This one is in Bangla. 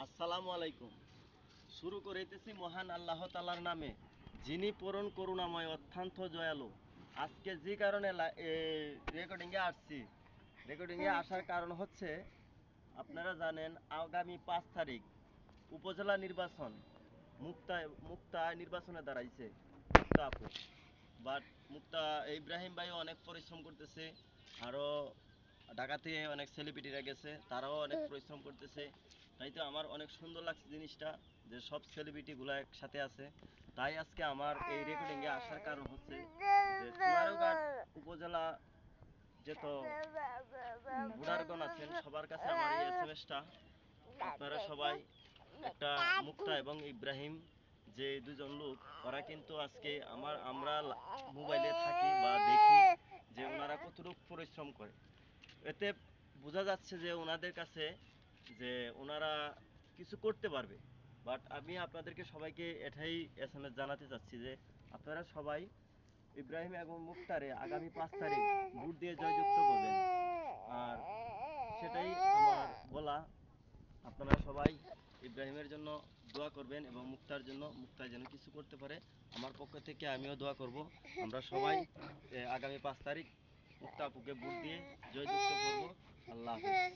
আসসালামু আলাইকুম। শুরু করিতেছি মহান আল্লাহ তাআলার নামে, যিনি পরম করুণাময় অত্যন্ত দয়ালু। আজকে যে কারণে রেকর্ডিংয়ে আসার কারণ হচ্ছে, আপনারা জানেন আগামী 5 তারিখ উপজেলা নির্বাচন, মুক্তা নির্বাচনে দাঁড়াইছে মুক্তা আপু। বাট মুক্তা ইব্রাহিম ভাই অনেক পরিশ্রম করতেছে, আরও ঢাকাতে অনেক সেলিব্রিটিরা গেছে, তারাও অনেক পরিশ্রম করতেছে। তাই তো আমার অনেক সুন্দর লাগছে জিনিসটা, যে সব সেলিব্রিটিগুলো একসাথে আছে। তাই আজকে আমার এই রেকর্ডিংয়ে আসার কারণ হচ্ছে যে সোনারগাঁও উপজেলা যত ভোটারগণ আছেন সবার কাছে আমার এই এসএমএসটা, আপনারা সবাই একটা মুক্তা এবং ইব্রাহিম যে দুজন লোক, ওরা কিন্তু আজকে আমরা মোবাইলে থাকি বা দেখি যে ওনারা কতটুকু পরিশ্রম করে। এতে বোঝা যাচ্ছে যে ওনাদের কাছে যে ওনারা কিছু করতে পারবে। বাট আমি আপনাদেরকে সবাইকে এটাই এসএমএস জানাতে চাচ্ছি যে আপনারা সবাই ইব্রাহিম এবং মুক্তারে আগামী 5 তারিখ ভোট দিয়ে জয়যুক্ত করবেন। আর সেটাই আমার বলা, আপনারা সবাই ইব্রাহিমের জন্য দোয়া করবেন এবং মুক্তার জন্য, মুক্তা যেন কিছু করতে পারে। আমার পক্ষ থেকে আমিও দোয়া করব। আমরা সবাই আগামী 5 তারিখ মুক্তা আপুকে ভোট দিয়ে জয়যুক্ত করব। আল্লাহ হাফেজ।